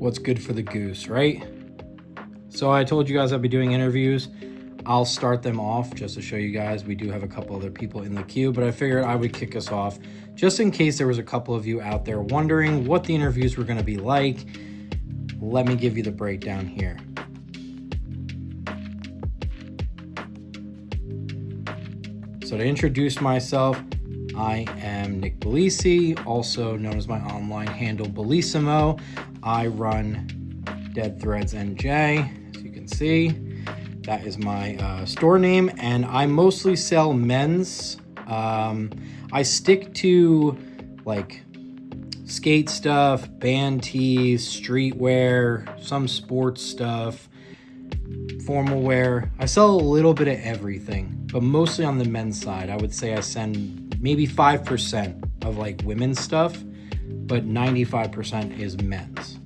what's good for the goose, right? So I told you guys I'd be doing interviews. I'll start them off just to show you guys. We do have a couple other people in the queue, but I figured I would kick us off just in case there was a couple of you out there wondering what the interviews were going to be like. Let me give you the breakdown here. So to introduce myself, I am Nick Bilecimo, also known as my online handle Bilecimo. I run Dead Threads NJ, as you can see. That is my store name, and I mostly sell men's. I stick to like skate stuff, band tees, streetwear, some sports stuff, formal wear. I sell a little bit of everything, but mostly on the men's side. I would say I send maybe 5% of like women's stuff, but 95% is men's.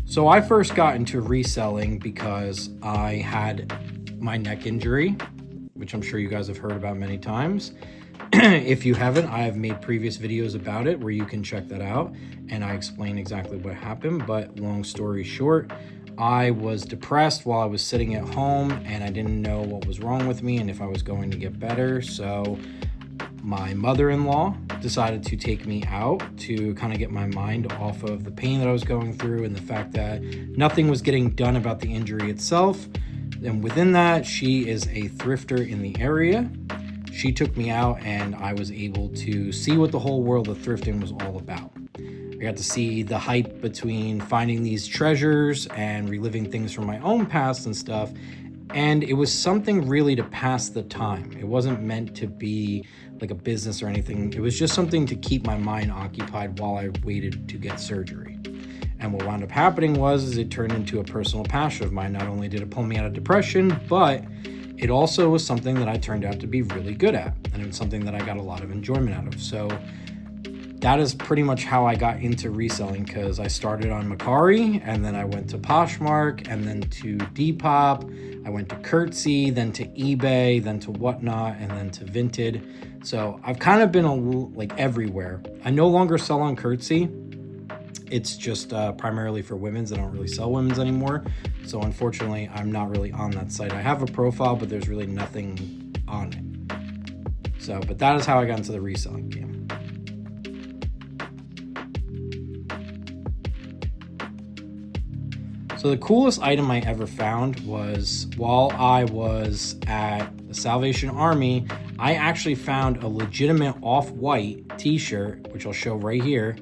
So I first got into reselling because I had my neck injury, which I'm sure you guys have heard about many times. If you haven't, I have made previous videos about it where you can check that out, and I explain exactly what happened. But long story short, I was depressed while I was sitting at home, and I didn't know what was wrong with me and if I was going to get better. So my mother-in-law decided to take me out to kind of get my mind off of the pain that I was going through and the fact that nothing was getting done about the injury itself. And within that, she is a thrifter in the area. She took me out, and I was able to see what the whole world of thrifting was all about. I got to see the hype between finding these treasures and reliving things from my own past and stuff. And it was something really to pass the time. It wasn't meant to be like a business or anything. It was just something to keep my mind occupied while I waited to get surgery. And what wound up happening was it turned into a personal passion of mine. Not only did it pull me out of depression, but it also was something that I turned out to be really good at. And it was something that I got a lot of enjoyment out of. So that is pretty much how I got into reselling, because I started on Mercari, and then I went to Poshmark, and then to Depop. I went to Curtsy, then to eBay, then to Whatnot, and then to Vinted. So I've kind of been like everywhere. I no longer sell on Curtsy. It's just primarily for women's. I don't really sell women's anymore. So unfortunately, I'm not really on that site. I have a profile, but there's really nothing on it. So, but that is how I got into the reselling game. So the coolest item I ever found was while I was at the Salvation Army, I actually found a legitimate off-white t-shirt, which I'll show right here.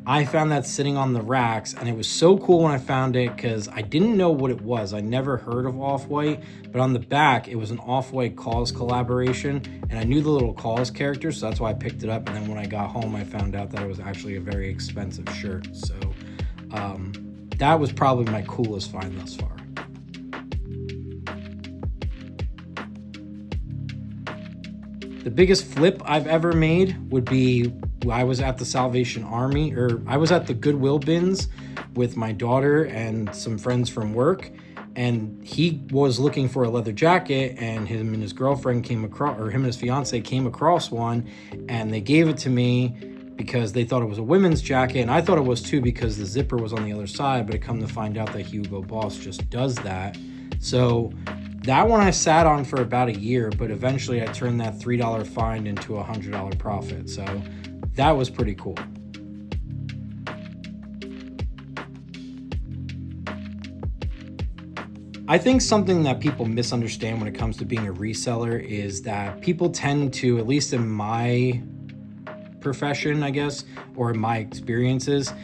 I found that sitting on the racks, and it was so cool when I found it because I didn't know what it was. I never heard of Off-White, but on the back, it was an Off-White Cause collaboration, and I knew the little Cause characters, so that's why I picked it up. And then when I got home, I found out that it was actually a very expensive shirt. So that was probably my coolest find thus far. The biggest flip I've ever made would be I was at the Salvation Army, or I was at the Goodwill bins with my daughter and some friends from work, and he was looking for a leather jacket, and him and his girlfriend came across, or him and his fiance came across one, and they gave it to me because they thought it was a women's jacket, and I thought it was too because the zipper was on the other side, but it come to find out that Hugo Boss just does that. So that one I sat on for about a year, but eventually I turned that $3 find into a $100 profit. So that was pretty cool. I think something that people misunderstand when it comes to being a reseller is that people tend to, at least in my profession, I guess, or in my experiences,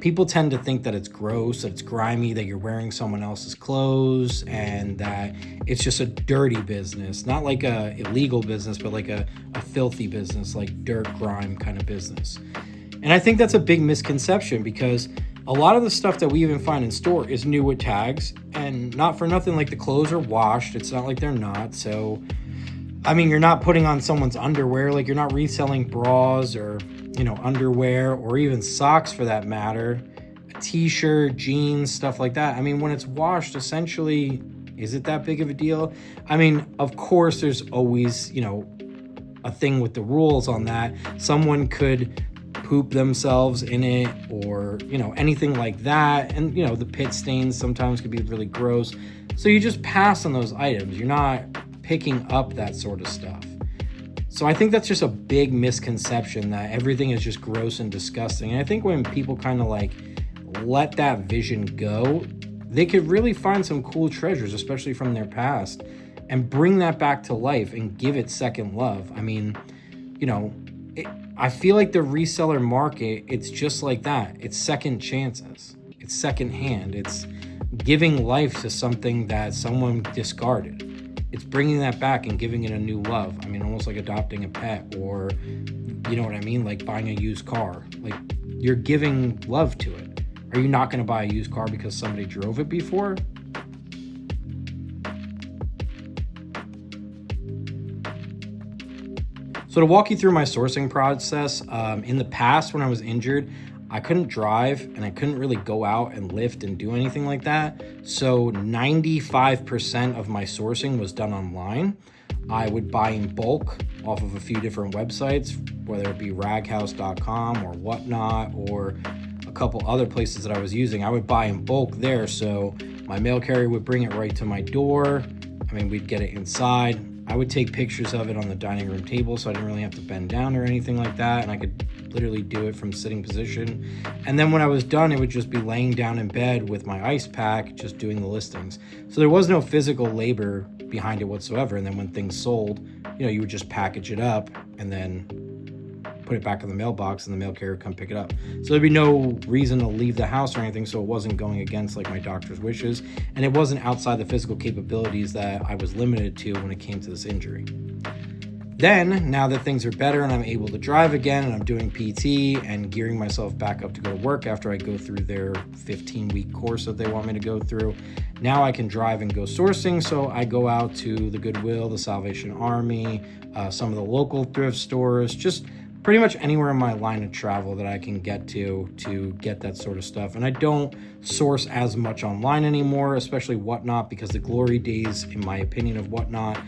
people tend to think that it's gross, that it's grimy, that you're wearing someone else's clothes, and that it's just a dirty business. Not like a illegal business, but like a filthy business, like dirt, grime kind of business. And I think that's a big misconception, because a lot of the stuff that we even find in store is new with tags, and not for nothing, like the clothes are washed. It's not like they're not. So I mean, you're not putting on someone's underwear, like you're not reselling bras or, underwear, or even socks for that matter, a t-shirt, jeans, stuff like that. I mean, when it's washed, essentially, is it that big of a deal? I mean, of course, there's always, a thing with the rules on that. Someone could poop themselves in it, or, you know, anything like that. And, you know, the pit stains sometimes could be really gross. So you just pass on those items. You're not picking up that sort of stuff. So I think that's just a big misconception, that everything is just gross and disgusting. And I think when people kind of like let that vision go, they could really find some cool treasures, especially from their past, and bring that back to life and give it second love. I mean, you know, I feel like the reseller market, it's just like that. It's second chances. It's secondhand. It's giving life to something that someone discarded. It's bringing that back and giving it a new love. I mean, almost like adopting a pet, or, you know what I mean? Like buying a used car. Like, you're giving love to it. Are you not going to buy a used car because somebody drove it before? So to walk you through my sourcing process, in the past when I was injured, I couldn't drive and I couldn't really go out and lift and do anything like that. So 95% of my sourcing was done online. I would buy in bulk off of a few different websites, whether it be raghouse.com or whatnot, or a couple other places that I was using. I would buy in bulk there. So my mail carrier would bring it right to my door. I mean, we'd get it inside. I would take pictures of it on the dining room table, so I didn't really have to bend down or anything like that. And I could literally do it from sitting position. And then when I was done, it would just be laying down in bed with my ice pack, just doing the listings. So there was no physical labor behind it whatsoever. And then when things sold, you know, you would just package it up and then put it back in the mailbox, and the mail carrier would come pick it up. So there'd be no reason to leave the house or anything, so it wasn't going against like my doctor's wishes, and it wasn't outside the physical capabilities that I was limited to when it came to this injury. Then, now that things are better and I'm able to drive again, and I'm doing PT and gearing myself back up to go to work after I go through their 15-week course that they want me to go through, now I can drive and go sourcing. So I go out to the Goodwill, the Salvation Army, some of the local thrift stores, just pretty much anywhere in my line of travel that I can get to get that sort of stuff. And I don't source as much online anymore, especially Whatnot, because the glory days, in my opinion, of Whatnot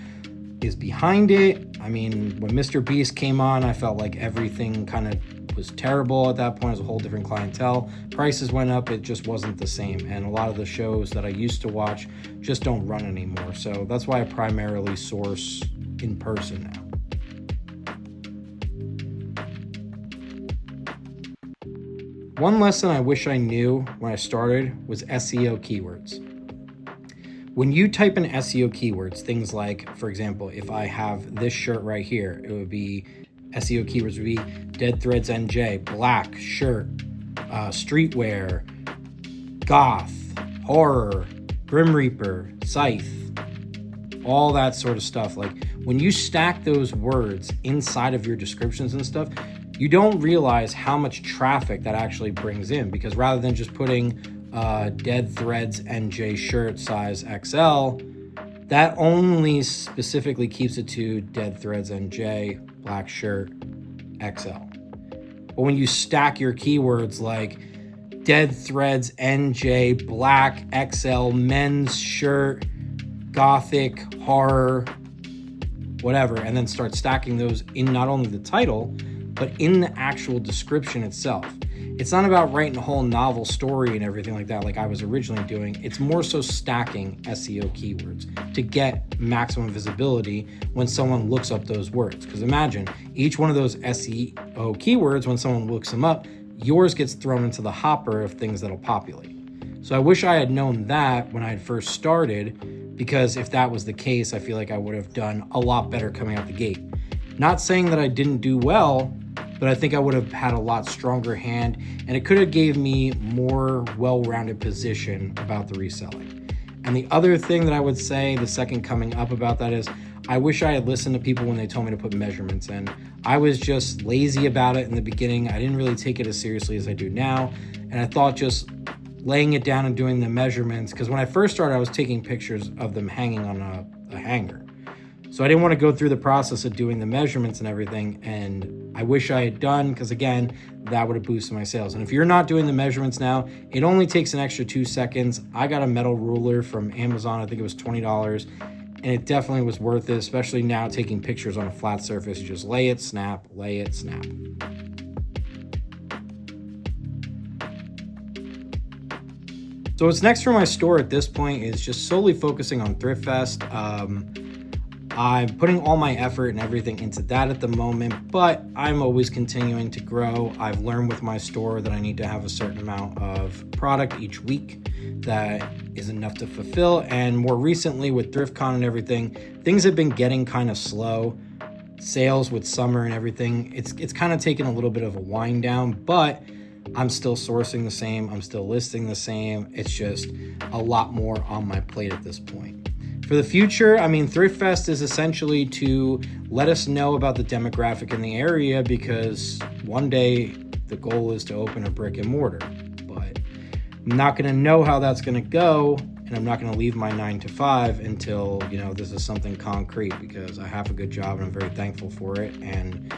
is behind it. I mean, when Mr. Beast came on, I felt like everything kind of was terrible at that point. It was a whole different clientele. Prices went up. It just wasn't the same. And a lot of the shows that I used to watch just don't run anymore. So that's why I primarily source in person now. One lesson I wish I knew when I started was SEO keywords. When you type in SEO keywords, things like, for example, if I have this shirt right here, it would be, SEO keywords would be Dead Threads NJ, black shirt, streetwear, goth, horror, Grim Reaper, scythe, all that sort of stuff. Like, when you stack those words inside of your descriptions and stuff, you don't realize how much traffic that actually brings in, because rather than just putting Dead Threads NJ shirt size XL, that only specifically keeps it to Dead Threads NJ black shirt XL. But when you stack your keywords like Dead Threads NJ black XL men's shirt, gothic, horror, whatever, and then start stacking those in not only the title, but in the actual description itself. It's not about writing a whole novel story and everything like that like I was originally doing. It's more so stacking SEO keywords to get maximum visibility when someone looks up those words. Because imagine, each one of those SEO keywords, when someone looks them up, yours gets thrown into the hopper of things that'll populate. So I wish I had known that when I had first started, because if that was the case, I feel like I would have done a lot better coming out the gate. Not saying that I didn't do well, but I think I would have had a lot stronger hand, and it could have gave me more well-rounded position about the reselling. And the other thing that I would say, the second coming up about that, is I wish I had listened to people when they told me to put measurements in. I was just lazy about it in the beginning. I didn't really take it as seriously as I do now, and I thought just laying it down and doing the measurements, because when I first started, I was taking pictures of them hanging on a hanger. So I didn't want to go through the process of doing the measurements and everything, and I wish I had done, because again, that would have boosted my sales. And if you're not doing the measurements now, it only takes an extra 2 seconds. I got a metal ruler from Amazon. I think it was $20, and it definitely was worth it, especially now taking pictures on a flat surface. You just lay it, snap, lay it, snap. So what's next for my store at this point is just solely focusing on Thrift Fest. I'm putting all my effort and everything into that at the moment, but I'm always continuing to grow. I've learned with my store that I need to have a certain amount of product each week that is enough to fulfill. And more recently with ThriftCon and everything, things have been getting kind of slow. Sales with summer and everything, it's kind of taken a little bit of a wind down, but I'm still sourcing the same. I'm still listing the same. It's just a lot more on my plate at this point. For the future, I mean, Thrift Fest is essentially to let us know about the demographic in the area, because one day the goal is to open a brick and mortar. But I'm not going to know how that's going to go, and I'm not going to leave my 9 to 5 until, this is something concrete, because I have a good job and I'm very thankful for it. And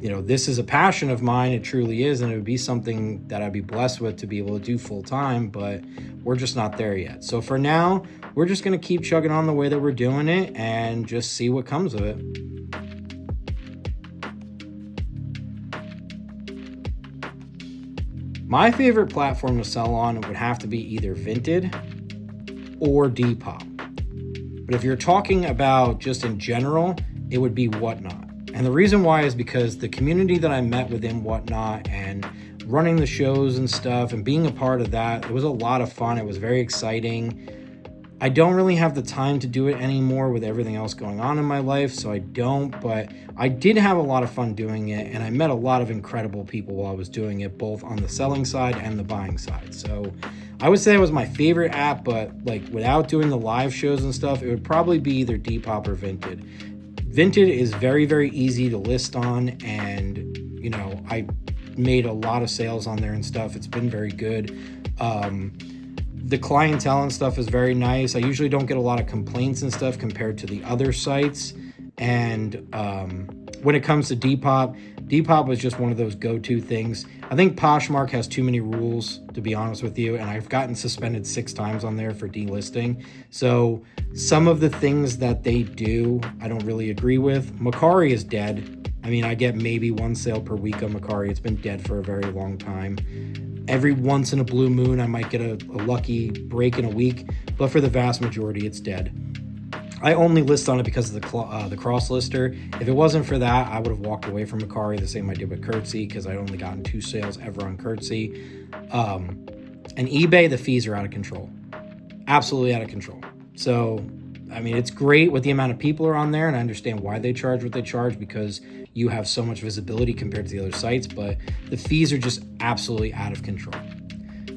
this is a passion of mine. It truly is. And it would be something that I'd be blessed with to be able to do full time, but we're just not there yet. So for now, we're just going to keep chugging on the way that we're doing it and just see what comes of it. My favorite platform to sell on would have to be either Vinted or Depop. But if you're talking about just in general, it would be Whatnot. And the reason why is because the community that I met within Whatnot and running the shows and stuff and being a part of that, it was a lot of fun. It was very exciting. I don't really have the time to do it anymore with everything else going on in my life, so I don't, but I did have a lot of fun doing it, and I met a lot of incredible people while I was doing it, both on the selling side and the buying side. So I would say it was my favorite app, but without doing the live shows and stuff, it would probably be either Depop or Vinted. Vinted is very, very easy to list on, and I made a lot of sales on there and stuff. It's been very good. The clientele and stuff is very nice. I usually don't get a lot of complaints and stuff compared to the other sites. And when it comes to Depop was just one of those go-to things. I think Poshmark has too many rules, to be honest with you, and I've gotten suspended 6 times on there for delisting. So some of the things that they do, I don't really agree with. Mercari is dead. I mean, I get maybe 1 sale per week on Mercari. It's been dead for a very long time. Every once in a blue moon, I might get a lucky break in a week, but for the vast majority, it's dead. I only list on it because of the cross lister. If it wasn't for that, I would have walked away from Mercari, the same I did with Curtsy, because I'd only gotten 2 sales ever on Curtsy. And eBay, the fees are out of control. Absolutely out of control. So, I mean, it's great with the amount of people are on there, and I understand why they charge what they charge, because you have so much visibility compared to the other sites, but the fees are just absolutely out of control.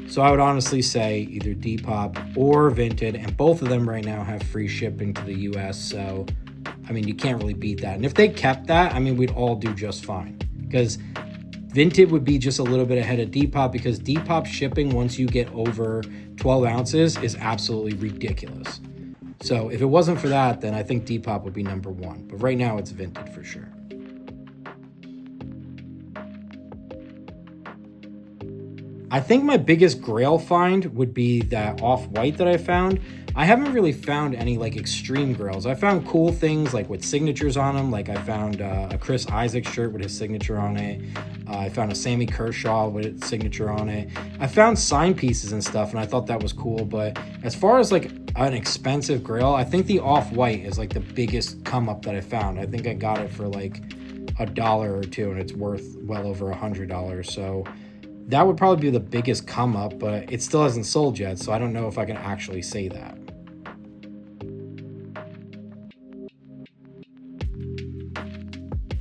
So I would honestly say either Depop or Vinted, and both of them right now have free shipping to the US. So, I mean, you can't really beat that. And if they kept that, I mean, we'd all do just fine, because Vinted would be just a little bit ahead of Depop, because Depop shipping, once you get over 12 ounces, is absolutely ridiculous. So if it wasn't for that, then I think Depop would be number 1. But right now it's Vinted for sure. I think my biggest grail find would be that off-white that I found. I haven't really found any extreme grails. I found cool things with signatures on them. I found a Chris Isaac shirt with his signature on it. I found a Sammy Kershaw with his signature on it. I found sign pieces and stuff, and I thought that was cool. But as far as an expensive grail, I think the off-white is the biggest come up that I found. I think I got it for $1 or $2, and it's worth well over $100. So that would probably be the biggest come up, but it still hasn't sold yet, so I don't know if I can actually say that.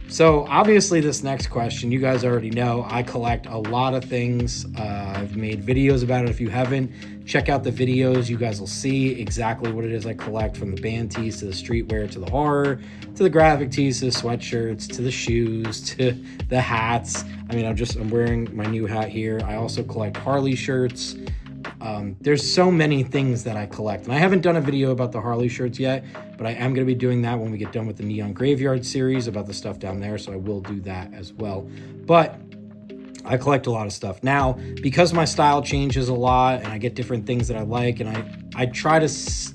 So obviously this next question, you guys already know, I collect a lot of things. I've made videos about it. If you haven't, check out the videos. You guys will see exactly what it is I collect, from the band tees to the streetwear to the horror to the graphic tees to the sweatshirts to the shoes to the hats. I mean, I'm wearing my new hat here. I also collect Harley shirts. There's so many things that I collect, and I haven't done a video about the Harley shirts yet, but I am going to be doing that when we get done with the Neon Graveyard series about the stuff down there, so I will do that as well. But I collect a lot of stuff. Now, because my style changes a lot and I get different things that I like, and I try to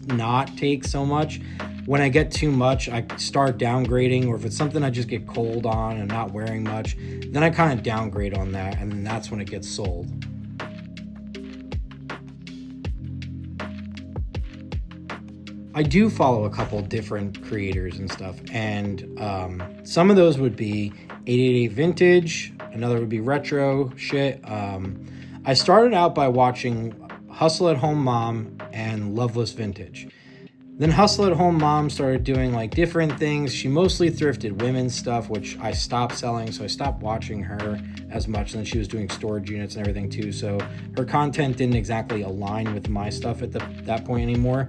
not take so much. When I get too much, I start downgrading, or if it's something I just get cold on and not wearing much, then I kind of downgrade on that, and then that's when it gets sold. I do follow a couple different creators and stuff, and some of those would be 888 Vintage, another would be retro shit. I started out by watching Hustle at Home Mom and Loveless Vintage. Then Hustle at Home Mom started doing like different things. She mostly thrifted women's stuff, which I stopped selling, so I stopped watching her as much. And then she was doing storage units and everything too, so her content didn't exactly align with my stuff at that point anymore.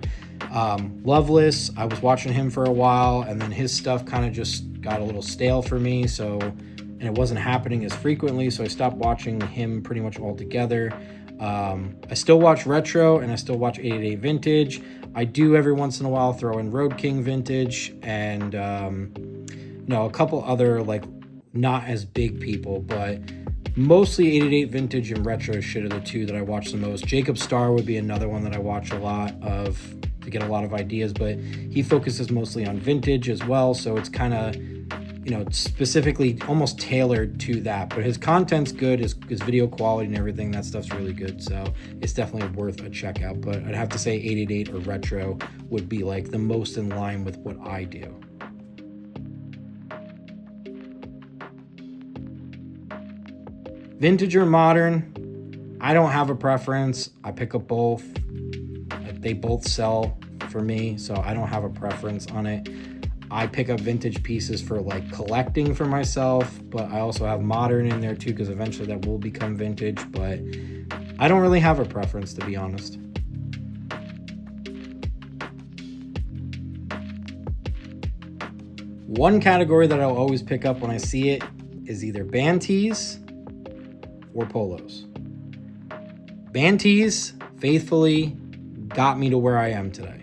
Loveless, I was watching him for a while, and then his stuff kind of just got a little stale for me, and it wasn't happening as frequently, so I stopped watching him pretty much altogether. I still watch retro, and I still watch 888 Vintage. I do every once in a while throw in Road King Vintage and a couple other like not as big people, but mostly 888 Vintage and retro shit are the two that I watch the most. Jacob Starr would be another one that I watch a lot of to get a lot of ideas, but he focuses mostly on vintage as well, so it's kind of specifically almost tailored to that. But his content's good, his video quality and everything, that stuff's really good, so it's definitely worth a check out. But I'd have to say 888 or retro would be like the most in line with what I do. Vintage or modern, I don't have a preference. I pick up both. They both sell for me, so I don't have a preference on it. I pick up vintage pieces for like collecting for myself, but I also have modern in there too, because eventually that will become vintage, but I don't really have a preference, to be honest. One category that I'll always pick up when I see it is either band tees or polos. Band tees faithfully got me to where I am today.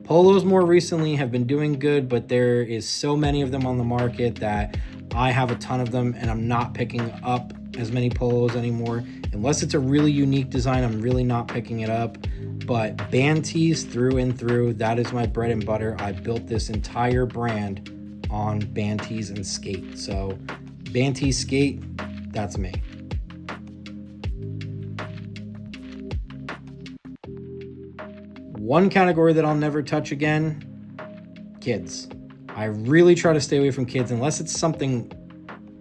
Polos more recently have been doing good, but there is so many of them on the market that I have a ton of them, and I'm not picking up as many polos anymore. Unless it's a really unique design, I'm really not picking it up. But band tees through and through, that is my bread and butter. I built this entire brand on band tees and skate. So band tee, skate, that's me. One category that I'll never touch again, kids. I really try to stay away from kids unless it's something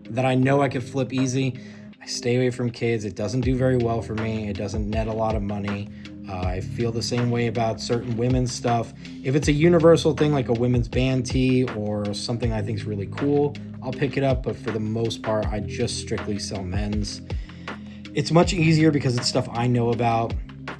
that I know I could flip easy. I stay away from kids. It doesn't do very well for me. It doesn't net a lot of money. I feel the same way about certain women's stuff. If it's a universal thing like a women's band tee or something I think is really cool, I'll pick it up. But for the most part, I just strictly sell men's. It's much easier because it's stuff I know about.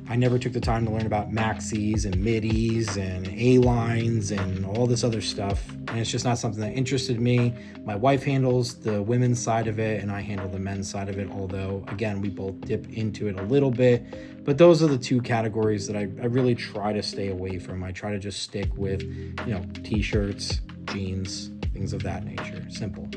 I never took the time to learn about maxis and middies and A-lines and all this other stuff. And it's just not something that interested me. My wife handles the women's side of it and I handle the men's side of it. Although, again, we both dip into it a little bit. But those are the two categories that I really try to stay away from. I try to just stick with, t-shirts, jeans, things of that nature. Simple.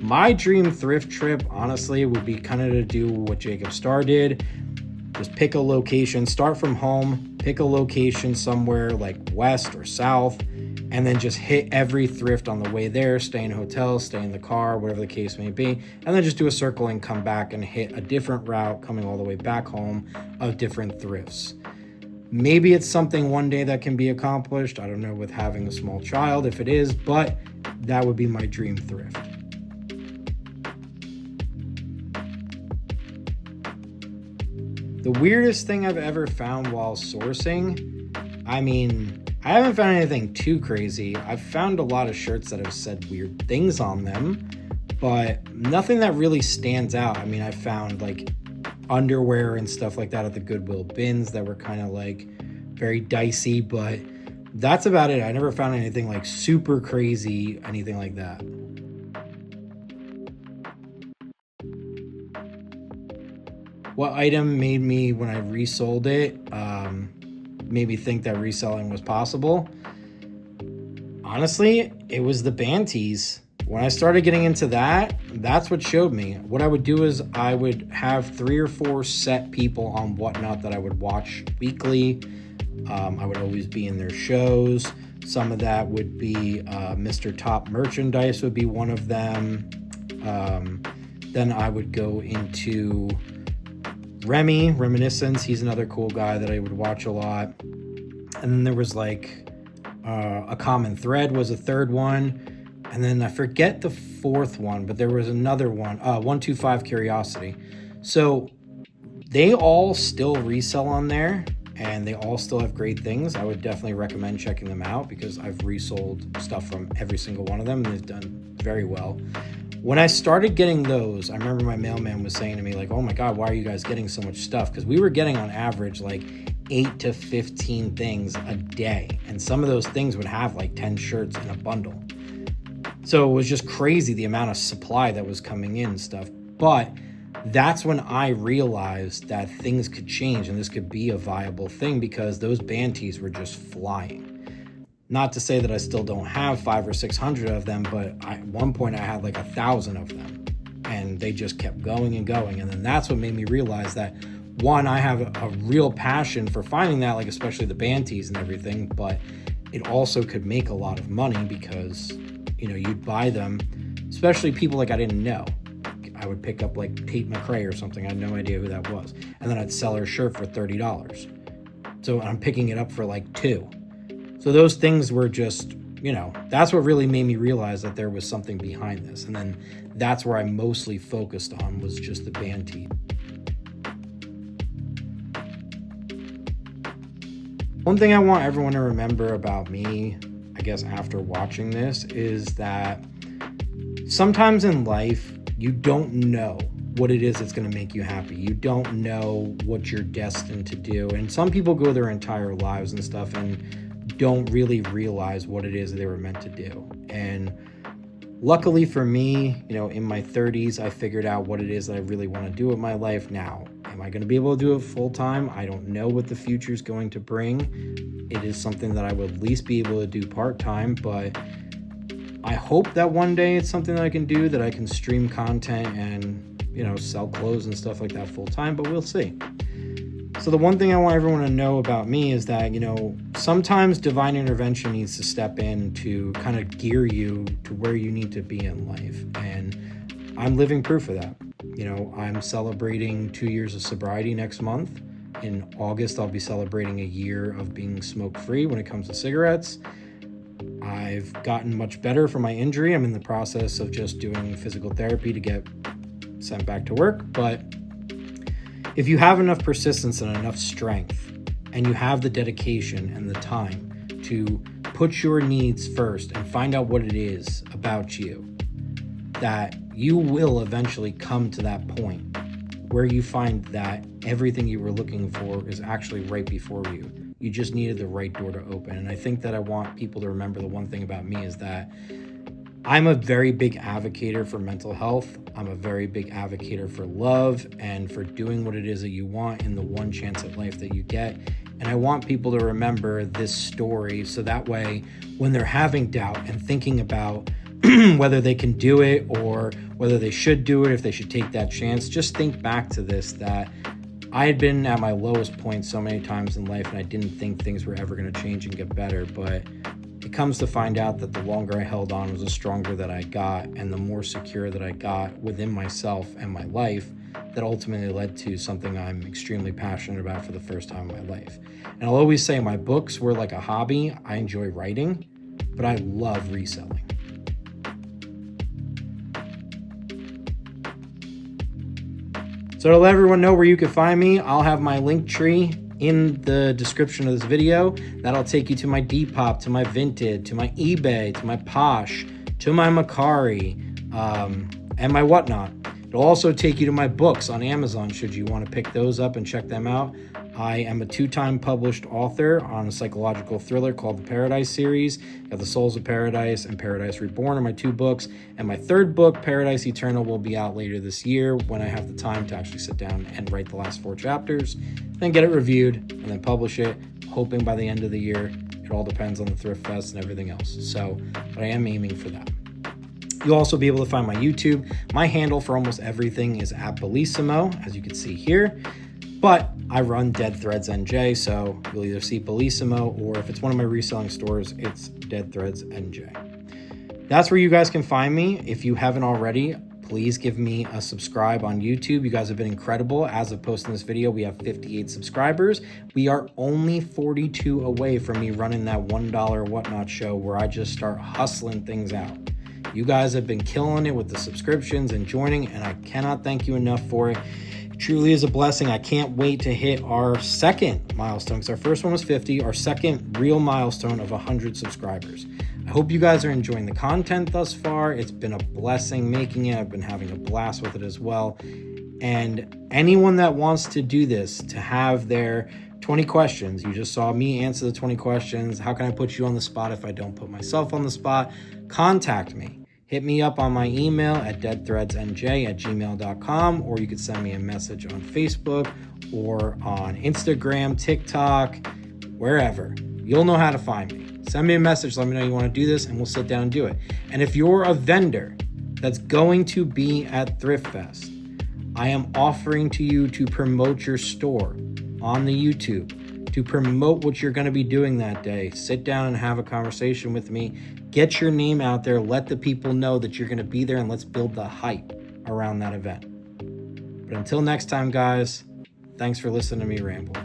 My dream thrift trip, honestly, would be kind of to do what Jacob Starr did. Just pick a location, start from home, pick a location somewhere like west or south, and then just hit every thrift on the way there, stay in hotels, stay in the car, whatever the case may be, and then just do a circle and come back and hit a different route coming all the way back home of different thrifts. Maybe it's something one day that can be accomplished. I don't know with having a small child if it is, but that would be my dream thrift. The weirdest thing I've ever found while sourcing, I haven't found anything too crazy. I've found a lot of shirts that have said weird things on them, but nothing that really stands out. I found like underwear and stuff like that at the Goodwill bins that were kind of like very dicey, but that's about it. I never found anything like super crazy, anything like that. What item made me, when I resold it, made me think that reselling was possible? Honestly, it was the Banties. When I started getting into that, that's what showed me. What I would do is I would have 3 or 4 set people on Whatnot that I would watch weekly. I would always be in their shows. Some of that would be Mr. Top Merchandise would be one of them. Then I would go into Reminiscence. He's another cool guy that I would watch a lot. And then there was like A Common Thread was a third one. And then I forget the fourth one, but there was another one, 125 Curiosity. So they all still resell on there, and they all still have great things. I would definitely recommend checking them out because I've resold stuff from every single one of them, and they've done very well. When I started getting those, I remember my mailman was saying to me, like, oh my God, why are you guys getting so much stuff? Because we were getting on average like 8 to 15 things a day. And some of those things would have like 10 shirts in a bundle. So it was just crazy the amount of supply that was coming in and stuff. But that's when I realized that things could change and this could be a viable thing because those Banties were just flying. Not to say that I still don't have 500 or 600 of them, but at one point I had like 1,000 of them and they just kept going and going. And then that's what made me realize that, one, I have a real passion for finding that, like especially the Banties and everything, but it also could make a lot of money because, you know, you'd buy them, especially people like I didn't know. I would pick up like Tate McRae or something. I had no idea who that was. And then I'd sell her shirt for $30. So I'm picking it up for like $2. So those things were just, you know, that's what really made me realize that there was something behind this. And then that's where I mostly focused on was just the Banty. One thing I want everyone to remember about me, I guess after watching this, is that sometimes in life, you don't know what it is that's going to make you happy. You don't know what you're destined to do. And some people go their entire lives and stuff and don't really realize what it is they were meant to do. And luckily for me, you know, in my 30s, I figured out what it is that I really want to do with my life now. Am I going to be able to do it full time? I don't know what the future is going to bring. It is something that I would at least be able to do part time, but I hope that one day it's something that I can do, that I can stream content and, you know, sell clothes and stuff like that full time, but we'll see. So the one thing I want everyone to know about me is that, you know, sometimes divine intervention needs to step in to kind of gear you to where you need to be in life. And I'm living proof of that. You know, I'm celebrating 2 years of sobriety next month. In August, I'll be celebrating a year of being smoke-free when it comes to cigarettes. I've gotten much better from my injury. I'm in the process of just doing physical therapy to get sent back to work. But if you have enough persistence and enough strength, and you have the dedication and the time to put your needs first and find out what it is about you, that you will eventually come to that point where you find that everything you were looking for is actually right before you. You just needed the right door to open. And I think that I want people to remember the one thing about me is that I'm a very big advocate for mental health. I'm a very big advocate for love and for doing what it is that you want in the one chance at life that you get. And I want people to remember this story so that way when they're having doubt and thinking about whether they can do it or whether they should do it, if they should take that chance, just think back to this, that I had been at my lowest point so many times in life and I didn't think things were ever going to change and get better. But it comes to find out that the longer I held on was the stronger that I got and the more secure that I got within myself and my life, that ultimately led to something I'm extremely passionate about for the first time in my life. And I'll always say my books were like a hobby. I enjoy writing, but I love reselling. So to let everyone know where you can find me, I'll have my link tree in the description of this video. That'll take you to my Depop, to my Vinted, to my eBay, to my Posh, to my Macari, and my Whatnot. It'll also take you to my books on Amazon should you want to pick those up and check them out. I am a 2-time published author on a psychological thriller called the Paradise series. I have The Souls of Paradise and Paradise Reborn are my 2 books. And my 3rd book, Paradise Eternal, will be out later this year when I have the time to actually sit down and write the last 4 chapters, then get it reviewed, and then publish it, hoping by the end of the year It all depends on the Thrift Fest and everything else. So, but I am aiming for that. You'll also be able to find my YouTube. My handle for almost everything is at Bilecimo, as you can see here. But I run Dead Threads NJ, so you'll either see Bilecimo, or if it's one of my reselling stores, it's Dead Threads NJ. That's where you guys can find me. If you haven't already, please give me a subscribe on YouTube. You guys have been incredible. As of posting this video, we have 58 subscribers. We are only 42 away from me running that $1 Whatnot show where I just start hustling things out. You guys have been killing it with the subscriptions and joining, and I cannot thank you enough for it. It truly is a blessing. I can't wait to hit our second milestone, because our first one was 50, our second real milestone of 100 subscribers. I hope you guys are enjoying the content thus far. It's been a blessing making it. I've been having a blast with it as well. And anyone that wants to do this, to have their 20 questions, you just saw me answer the 20 questions. How can I put you on the spot if I don't put myself on the spot? Contact me. Hit me up on my email at deadthreadsnj@gmail.com, or you could send me a message on Facebook or on Instagram, TikTok, wherever. You'll know how to find me. Send me a message, let me know you want to do this, and we'll sit down and do it. And if you're a vendor that's going to be at Thrift Fest, I am offering to you to promote your store on the YouTube, to promote what you're going to be doing that day. Sit down and have a conversation with me. Get your name out there. Let the people know that you're going to be there, and let's build the hype around that event. But until next time, guys, thanks for listening to me ramble.